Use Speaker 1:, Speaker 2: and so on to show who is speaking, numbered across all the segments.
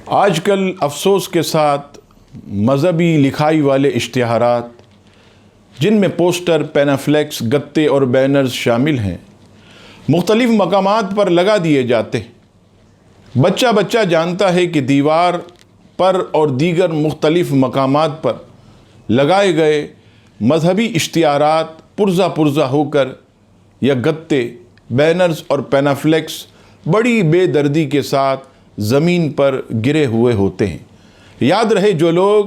Speaker 1: آج کل افسوس کے ساتھ مذہبی لکھائی والے اشتہارات جن میں پوسٹر، پینافلیکس، گتے اور بینرز شامل ہیں مختلف مقامات پر لگا دیے جاتے ہیں۔ بچہ بچہ جانتا ہے کہ دیوار پر اور دیگر مختلف مقامات پر لگائے گئے مذہبی اشتہارات پرزہ پرزہ ہو کر یا گتے، بینرز اور پینافلیکس بڑی بے دردی کے ساتھ زمین پر گرے ہوئے ہوتے ہیں۔ یاد رہے، جو لوگ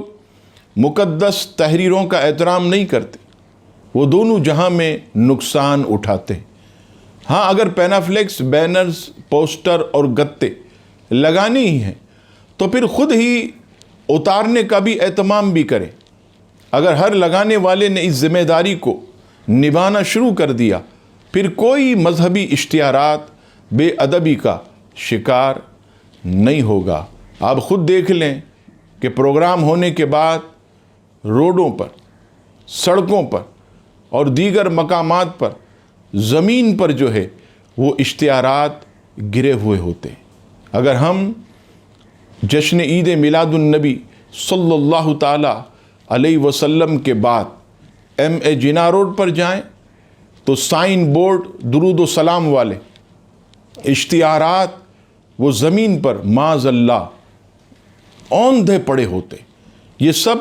Speaker 1: مقدس تحریروں کا احترام نہیں کرتے وہ دونوں جہاں میں نقصان اٹھاتے ہیں۔ ہاں، اگر پینافلیکس، بینرز، پوسٹر اور گتے لگانے ہی ہیں تو پھر خود ہی اتارنے کا بھی اہتمام بھی کریں۔ اگر ہر لگانے والے نے اس ذمہ داری کو نبھانا شروع کر دیا پھر کوئی مذہبی اشتہارات بے ادبی کا شکار نہیں ہوگا۔ آپ خود دیکھ لیں کہ پروگرام ہونے کے بعد روڈوں پر، سڑکوں پر اور دیگر مقامات پر زمین پر جو ہے وہ اشتہارات گرے ہوئے ہوتے ہیں۔ اگر ہم جشن عید میلاد النبی صلی اللہ تعالی علیہ وسلم کے بعد ایم اے جناح روڈ پر جائیں تو سائن بورڈ، درود و سلام والے اشتہارات وہ زمین پر معاذ اللہ اوندھے پڑے ہوتے۔ یہ سب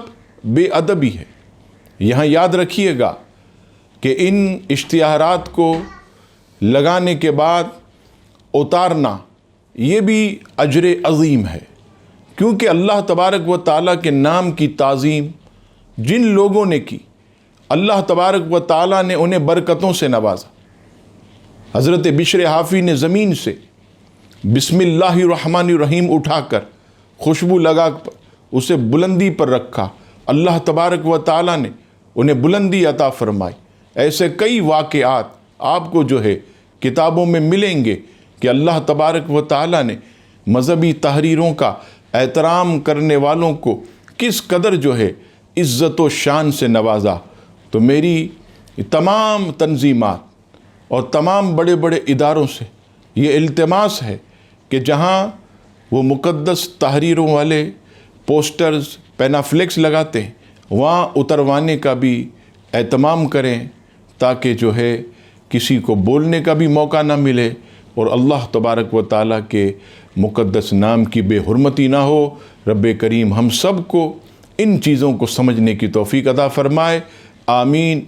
Speaker 1: بے ادبی ہے۔ یہاں یاد رکھیے گا کہ ان اشتہارات کو لگانے کے بعد اتارنا یہ بھی اجر عظیم ہے، کیونکہ اللہ تبارک و تعالیٰ کے نام کی تعظیم جن لوگوں نے کی اللہ تبارک و تعالیٰ نے انہیں برکتوں سے نوازا۔ حضرت بشر حافی نے زمین سے بسم اللہ الرحمن الرحیم اٹھا کر خوشبو لگا کر اسے بلندی پر رکھا۔ اللہ تبارک و تعالیٰ نے انہیں بلندی عطا فرمائی۔ ایسے کئی واقعات آپ کو جو ہے کتابوں میں ملیں گے کہ اللہ تبارک و تعالیٰ نے مذہبی تحریروں کا احترام کرنے والوں کو کس قدر جو ہے عزت و شان سے نوازا۔ تو میری تمام تنظیمات اور تمام بڑے بڑے اداروں سے یہ التماس ہے کہ جہاں وہ مقدس تحریروں والے پوسٹرز، پینافلیکس لگاتے ہیں وہاں اتروانے کا بھی اہتمام کریں، تاکہ جو ہے کسی کو بولنے کا بھی موقع نہ ملے اور اللہ تبارک و تعالیٰ کے مقدس نام کی بے حرمتی نہ ہو۔ رب کریم ہم سب کو ان چیزوں کو سمجھنے کی توفیق عطا فرمائے، آمین۔